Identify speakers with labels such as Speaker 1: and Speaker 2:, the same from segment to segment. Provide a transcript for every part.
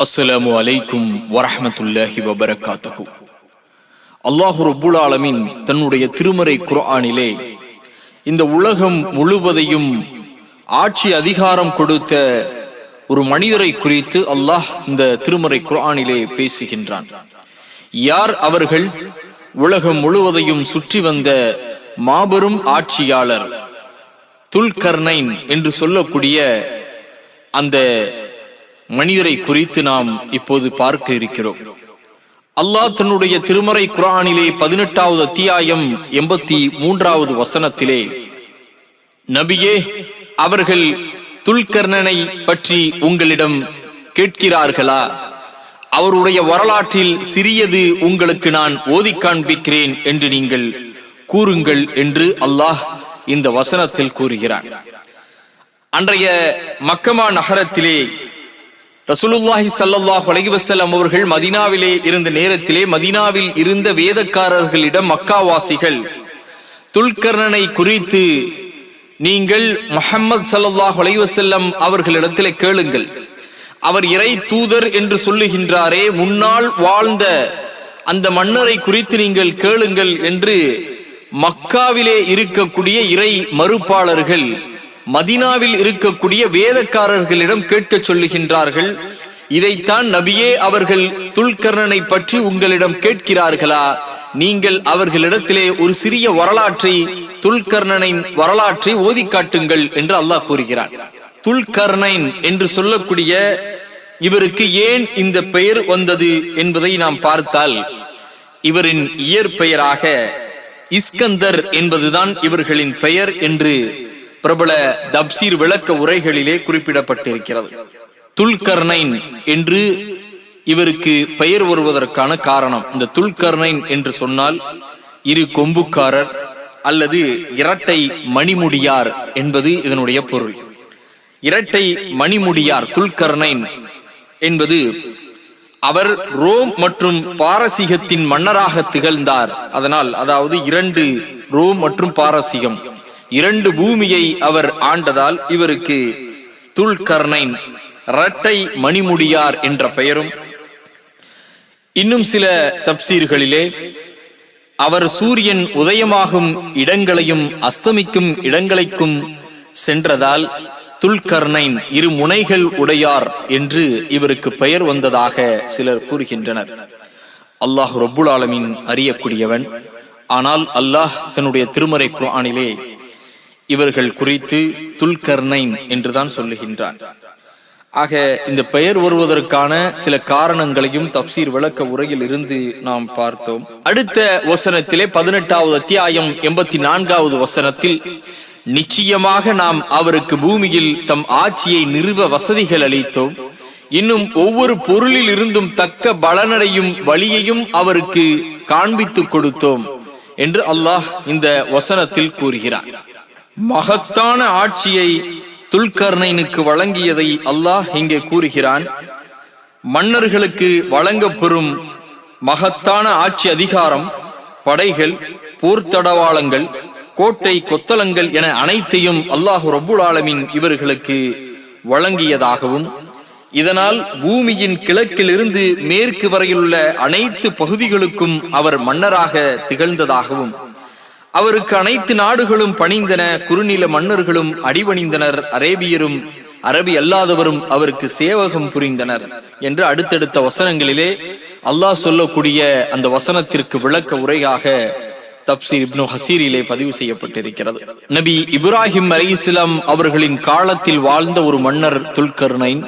Speaker 1: அஸ்ஸலாமு அலைக்கும் வரஹ்மத்துல்லாஹி வபரகாத்துஹு. அல்லாஹு ரப்புல் ஆலமீன் தன்னுடைய திருமறை குர்ஆனிலே இந்த உலகம் முழுவதையும் ஆட்சி அதிகாரம் கொடுத்த ஒரு மனிதரை குறித்து அல்லாஹ் இந்த திருமறை குர்ஆனிலே பேசுகின்றான். யார் அவர்கள்? உலகம் முழுவதையும் சுற்றி வந்த மாபெரும் ஆட்சியாளர் துல்கர்னைன் என்று சொல்லக்கூடிய அந்த மனிதரை குறித்து நாம் இப்போது பார்க்க இருக்கிறோம். அல்லாஹ் தன்னுடைய திருமறை குர்ஆனிலே 18வது அத்தியாயம் 83வது வசனத்திலே, நபியே, அவர்கள் துல்கர்னனை பற்றி உங்களிடம் கேட்கிறார்களா? அவருடைய வரலாற்றில் சிறியது உங்களுக்கு நான் ஓதி காண்பிக்கிறேன் என்று நீங்கள் கூறுங்கள் என்று அல்லாஹ் இந்த வசனத்தில் கூறுகிறான். அன்றைய மக்கமா நகரத்திலே ரசூலுல்லாஹி ஸல்லல்லாஹு அலைஹி வஸல்லம் அவர்கள் மதீனாவிலே இருந்த நேரத்திலே மதீனாவில் இருந்த வேதக்காரர்களிடம் மக்காவாசிகள் துல்கர்னனை குறித்து, நீங்கள் முஹம்மது ஸல்லல்லாஹு அலைஹி வஸல்லம் அவர்களிடத்திலே கேளுங்கள், அவர் இறை தூதர் என்று சொல்லுகின்றாரே, முன்னால் வாழ்ந்த அந்த மன்னரை குறித்து நீங்கள் கேளுங்கள் என்று மக்காவிலே இருக்கக்கூடிய இறை மறுப்பாளர்கள் மதீனாவில் இருக்கக்கூடிய வேதக்காரர்களிடம் கேட்க சொல்லுகின்றார்கள். இதைத்தான் நபியே, அவர்கள் துல்கர்னனை பற்றி உங்களிடம் கேட்கிறார்களா? நீங்கள் அவர்களிடத்திலே ஒரு சிறிய வரலாற்றை, துல்கர்னனின் வரலாற்றை ஓதி காட்டுங்கள் என்று அல்லாஹ் கூறுகிறான். துல்கர்னைன் என்று சொல்லக்கூடிய இவருக்கு ஏன் இந்த பெயர் வந்தது என்பதை நாம் பார்த்தால், இவரின் இயற்பெயராக இஸ்கந்தர் என்பதுதான் இவர்களின் பெயர் என்று பிரபல தப்சீர் விளக்க உரைகளிலே குறிப்பிடப்பட்டிருக்கிறது. துல்கர்னைன் என்று இவருக்கு பெயர் வருவதற்கான காரணம், இந்த துல்கர்னைன் என்று சொன்னால் இரு கொம்புக்காரர் அல்லது இரட்டை மணிமுடியார் என்பது இதனுடைய பொருள். இரட்டை மணிமுடியார் துல்கர்னைன் என்பது, அவர் ரோம் மற்றும் பாரசீகத்தின் மன்னராக திகழ்ந்தார். அதனால், அதாவது இரண்டு ரோம் மற்றும் பாரசீகம் இரண்டு பூமியை அவர் ஆண்டதால் இவருக்கு துல்கர்னைன், இரட்டை மணிமுடியார் என்ற பெயரும். இன்னும் சில தப்சீர்களிலே அவர் சூரியன் உதயமாகும் இடங்களையும் அஸ்தமிக்கும் இடங்களைக்கும் சென்றதால் துல்கர்னைன், இரு முனைகள் உடையார் என்று இவருக்கு பெயர் வந்ததாக சிலர் கூறுகின்றனர். அல்லாஹ் ரப்புல் ஆலமீன் அறியக்கூடியவன். ஆனால் அல்லாஹ் தன்னுடைய திருமறை குர்ஆனிலே இவர்கள் குறித்து துல்கர்னைன் என்றுதான் சொல்லுகின்றான். ஆக இந்த பெயர் வருவதற்கான சில காரணங்களையும் தப்சீர் விளக்க உரையில் இருந்து நாம் பார்த்தோம். அடுத்த வசனத்திலே 18வது அத்தியாயம் 84வது வசனத்தில், நிச்சயமாக நாம் அவருக்கு பூமியில் தம் ஆட்சியை நிறுவ வசதிகள் அளித்தோம், இன்னும் ஒவ்வொரு பொருளில் இருந்தும் தக்க பலனடையும் வழியையும் அவருக்கு காண்பித்து கொடுத்தோம் என்று அல்லாஹ் இந்த வசனத்தில் கூறுகிறான். மகத்தான ஆட்சியை துல்கர்னைனுக்கு வழங்கியதை அல்லாஹ் இங்கே கூறுகிறான். மன்னர்களுக்கு வழங்கப்பெறும் மகத்தான ஆட்சி அதிகாரம், படைகள், போர்த்தடவாளங்கள், கோட்டை கொத்தளங்கள் என அனைத்தையும் அல்லாஹு ரப்புல் ஆலமீன் இவர்களுக்கு வழங்கியதாகவும், இதனால் பூமியின் கிழக்கிலிருந்து மேற்கு வரையுள்ள அனைத்து பகுதிகளுக்கும் அவர் மன்னராக திகழ்ந்ததாகவும், அவருக்கு அனைத்து நாடுகளும் பணிந்தன, குறுநில மன்னர்களும் அடிபணிந்தனர், அரேபியரும் அரபி அல்லாதவரும் அவருக்கு சேவகம் புரிந்தனர் என்று அடுத்தடுத்த வசனங்களிலே அல்லாஹ் சொல்லக்கூடிய அந்த வசனத்திற்கு விளக்க உரையாக தப்சீர் இப்னு ஹசீரிலே பதிவு செய்யப்பட்டிருக்கிறது. நபி இப்ராஹிம் அலைஹிஸ்ஸலாம் அவர்களின் காலத்தில் வாழ்ந்த ஒரு மன்னர் துல்கர்னைன்.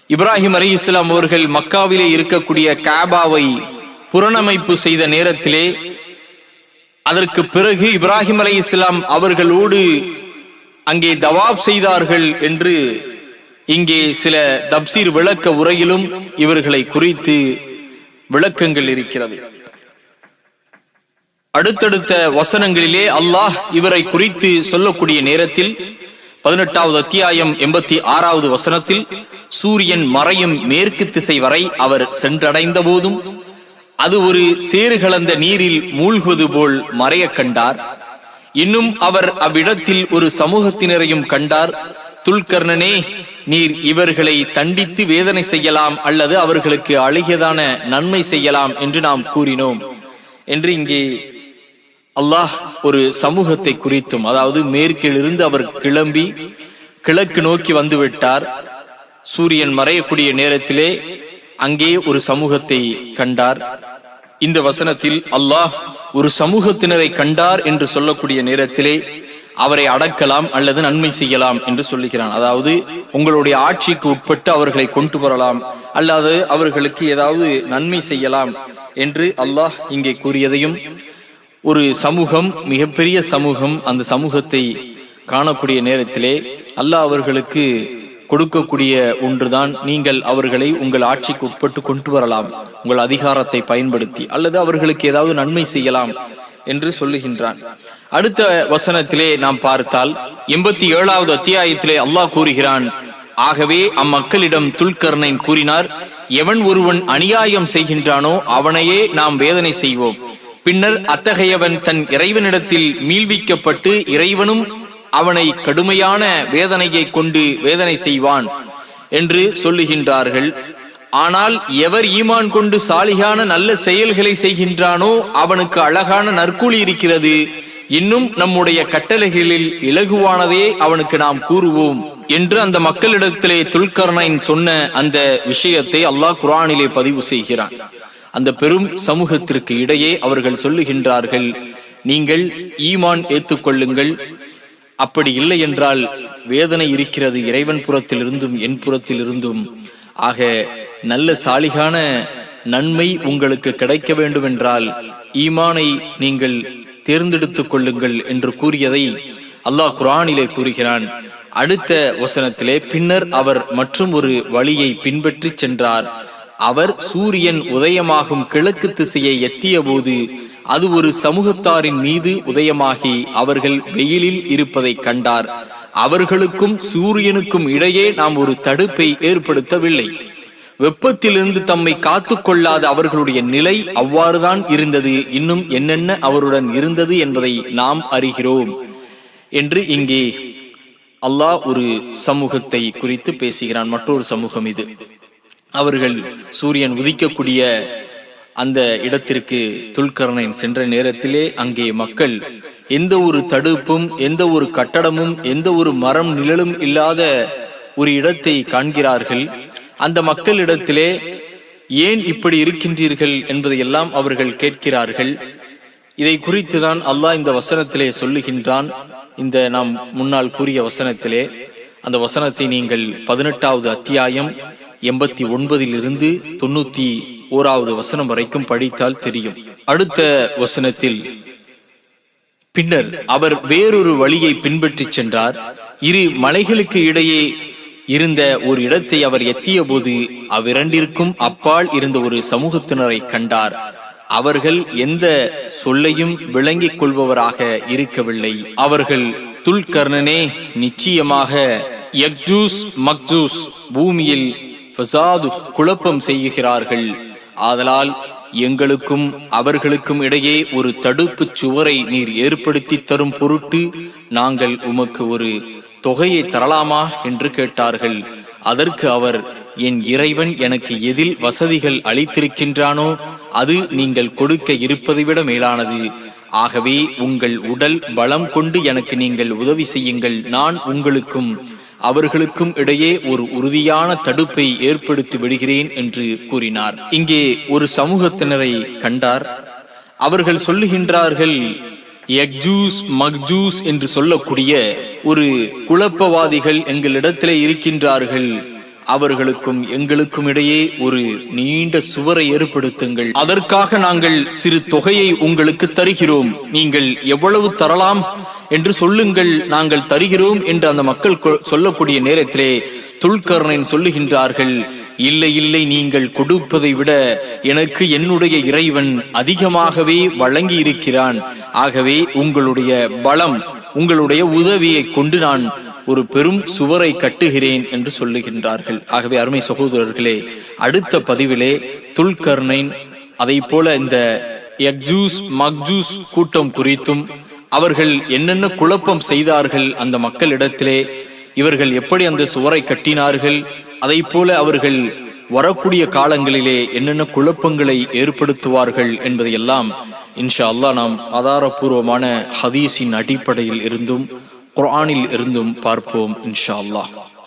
Speaker 1: இப்ராஹிம் அலைஹிஸ்ஸலாம் அவர்கள் மக்காவிலே இருக்கக்கூடிய காபாவை புனரமைப்பு செய்த நேரத்திலே, அதற்கு பிறகு இப்ராஹிம் அலைஹிஸ்ஸலாம் அவர்களோடு அங்கே தவாப் செய்தார்கள் என்று இங்கே சில தப்சீர் விளக்க உரையிலும் இவர்களை குறித்து விளக்கங்கள் இருக்கிறது. அடுத்தடுத்த வசனங்களிலே அல்லாஹ் இவரை குறித்து சொல்லக்கூடிய நேரத்தில் 18வது அத்தியாயம் 86வது வசனத்தில், சூரியன் மறையும் மேற்கு திசை வரை அவர் சென்றடைந்த போதும் அது ஒரு சேறு கலந்த நீரில் மூழ்குவது போல் மறைய கண்டார். இன்னும் அவர் அவ்விடத்தில் ஒரு சமூகத்தினரையும் கண்டார். துல்கர்ணனே, நீர் இவர்களை தண்டித்து வேதனை செய்யலாம் அல்லது அவர்களுக்கு அழகியதான நன்மை செய்யலாம் என்று நாம் கூறினோம் என்று இங்கே அல்லாஹ் ஒரு சமூகத்தை குறித்தும், அதாவது மேற்கிலிருந்து அவர் கிளம்பி கிழக்கு நோக்கி வந்து விட்டார். சூரியன் மறையக்கூடிய நேரத்திலே அங்கே ஒரு சமூகத்தை கண்டார். இந்த வசனத்தில் அல்லாஹ் ஒரு சமூகத்தினரை கண்டார் என்று சொல்லக்கூடிய நேரத்திலே அவரை அடக்கலாம் அல்லது நன்மை செய்யலாம் என்று சொல்லுகிறான். அதாவது உங்களுடைய ஆட்சிக்கு உட்பட்டு அவர்களை கொண்டு வரலாம் அல்லது அவர்களுக்கு ஏதாவது நன்மை செய்யலாம் என்று அல்லாஹ் இங்கே கூறியதையும், ஒரு சமூகம், மிகப்பெரிய சமூகம், அந்த சமூகத்தை காணக்கூடிய நேரத்திலே அல்லாஹ் அவர்களுக்கு கொடுக்கக்கூடிய ஒன்றுதான், நீங்கள் அவர்களை உங்கள் ஆட்சிக்கு உட்பட்டு கொண்டு வரலாம் உங்கள் அதிகாரத்தை பயன்படுத்தி, அல்லது அவர்களுக்கு ஏதாவது நன்மை செய்யலாம் என்று சொல்லுகின்றான். அடுத்த வசனத்திலே நாம் பார்த்தால் 87வது அத்தியாயத்திலே அல்லாஹ் கூறுகிறான், ஆகவே அம்மக்களிடம் துல்கர்ணைன் கூறினார், எவன் ஒருவன் அநியாயம் செய்கின்றானோ அவனையே நாம் வேதனை செய்வோம். பின்னர் அத்தகையவன் தன் இறைவனிடத்தில் மீள்விக்கப்பட்டு இறைவனும் அவனை கடுமையான வேதனையை கொண்டு வேதனை செய்வான் என்று சொல்லுகின்றார்கள். ஆனால் எவர் ஈமான் கொண்டு சாலிகான நல்ல செயல்களை செய்கின்றானோ அவனுக்கு அழகான நற்கூலி இருக்கிறது. இன்னும் நம்முடைய கட்டளைகளில் இலகுவானதே அவனுக்கு நாம் கூறுவோம் என்று அந்த மக்களிடத்திலே துல்கர்ணைன் சொன்ன அந்த விஷயத்தை அல்லாஹ் குர்ஆனிலே பதிவு செய்கிறான். அந்த பெரும் சமூகத்திற்கு இடையே அவர்கள் சொல்லுகின்றார்கள், நீங்கள் ஈமான் ஏற்றுக்கொள்ளுங்கள், அப்படி இல்லை என்றால் வேதனை இருக்கிறது இறைவன் புறத்தில் இருந்தும் என் புறத்தில் இருந்தும். ஆக நல்ல சாலிகான நன்மை உங்களுக்கு கிடைக்க வேண்டும் என்றால் ஈமானை நீங்கள் தேர்ந்தெடுத்துக் கொள்ளுங்கள் என்று கூறியதை அல்லாஹ் குர்ஆனிலே கூறுகிறான். அடுத்த வசனத்திலே, பின்னர் அவர் மற்றும் ஒரு வழியை பின்பற்றி சென்றார். அவர் சூரியன் உதயமாகும் கிழக்கு திசையை எத்திய போது அது ஒரு சமூகத்தாரின் மீது உதயமாகி அவர்கள் வெயிலில் இருப்பதை கண்டார். அவர்களுக்கும் சூரியனுக்கும் இடையே நாம் ஒரு தடுப்பை ஏற்படுத்தவில்லை. வெப்பத்திலிருந்து தம்மை காத்து கொள்ளாத அவர்களுடைய நிலை அவ்வாறுதான் இருந்தது. இன்னும் என்னென்ன அவருடன் இருந்தது என்பதை நாம் அறிகிறோம் என்று இங்கே அல்லாஹ் ஒரு சமூகத்தை குறித்து பேசுகிறான். மற்றொரு சமூகம் இது. அவர்கள் சூரியன் உதிக்கக்கூடிய அந்த இடத்திற்கு துல்கர்ணைன் சென்ற நேரத்திலே அங்கே மக்கள் எந்த ஒரு தடுப்பும் எந்த ஒரு கட்டடமும் எந்த ஒரு மரம் நிழலும் இல்லாத ஒரு இடத்தை காண்கிறார்கள். அந்த மக்களிடத்திலே ஏன் இப்படி இருக்கின்றீர்கள் என்பதையெல்லாம் அவர்கள் கேட்கிறார்கள். இதை குறித்துதான் அல்லாஹ் இந்த வசனத்திலே சொல்லுகின்றான். இந்த நாம் முன்னால் கூறிய வசனத்திலே, அந்த வசனத்தை நீங்கள் 18வது அத்தியாயம் 89 91வது வசனம் வரைக்கும் படித்தால் தெரியும். அடுத்த வசனத்தில், பின்னர் அவர் வேறொரு வழியை பின்பற்றி சென்றார். இரு மலைகளுக்கு இடையே இருந்த ஒரு இடத்தை அவர் எத்திய போது அவ்விரண்டிற்கும் அப்பால் இருந்த ஒரு சமூகத்தினரை கண்டார். அவர்கள் எந்த சொல்லையும் விளங்கிக் கொள்பவராக இருக்கவில்லை. அவர்கள், துல்கர்ணனே, நிச்சயமாக யக்ஜூஸ் மக்ஜூஸ் பூமியில் ஃபசாது குழப்பம் செய்கிறார்கள். ஆதலால் எங்களுக்கும் அவர்களுக்கும் இடையே ஒரு தடுப்பு சுவரை நீர் ஏற்படுத்தி தரும் பொருட்டு நாங்கள் உமக்கு ஒரு தொகையை தரலாமா என்று கேட்டார்கள். அதற்கு அவர், என் இறைவன் எனக்கு எதில் வசதிகள் அளித்திருக்கின்றானோ அது நீங்கள் கொடுக்க இருப்பதை விட மேலானது. ஆகவே உங்கள் உடல் பலம் கொண்டு எனக்கு நீங்கள் உதவி செய்யுங்கள். நான் உங்களுக்கும் அவர்களுக்கும் இடையே ஒரு உறுதியான தடுப்பை ஏற்படுத்தி விடுகிறேன் என்று கூறினார். இங்கே ஒரு சமூகத்தினரை கண்டார். அவர்கள் சொல்லுகின்றார்கள், யக்ஜூஸ் மக்ஜூஸ் என்று சொல்லக்கூடிய ஒரு குழப்பவாதிகள் எங்களிடத்திலே இருக்கின்றார்கள். அவர்களுக்கும் எங்களுக்கும் இடையே ஒரு நீண்ட சுவரை ஏற்படுத்துங்கள். அதற்காக நாங்கள் சிறு தொகையை உங்களுக்கு தருகிறோம். நீங்கள் எவ்வளவு தரலாம் என்று சொல்லுங்கள், நாங்கள் தருகிறோம் என்று அந்த மக்கள் சொல்லக்கூடிய நேரத்திலே துல்கர்ணைன் சொல்லுகின்றார்கள், இல்லை இல்லை, நீங்கள் கொடுப்பதை விட எனக்கு என்னுடைய இறைவன் அதிகமாகவே வழங்கி இருக்கிறான். ஆகவே உங்களுடைய பலம், உங்களுடைய உதவியை கொண்டு நான் ஒரு பெரும் சுவரை கட்டுகிறேன் என்று சொல்லுகின்றார்கள். ஆகவே அருமை சகோதரர்களே, அடுத்த பதிவிலே துல்கர்ணைன் அதை போல இந்த யக்ஜூஸ் மக்ஜூஸ் கூட்டம் குறித்தும் அவர்கள் என்னென்ன குழப்பம் செய்தார்கள் அந்த மக்களிடத்திலே இவர்கள் எப்படி அந்த சுவரை கட்டினார்கள், அதை போல அவர்கள் வரக்கூடிய காலங்களிலே என்னென்ன குழப்பங்களை ஏற்படுத்துவார்கள் என்பதையெல்லாம் இன்ஷா அல்லாஹ் நாம் ஆதாரபூர்வமான ஹதீஸின் அடிப்படையில் இருந்தும் குர்ஆனில் இருந்தும் பார்ப்போம் இன்ஷா அல்லாஹ்.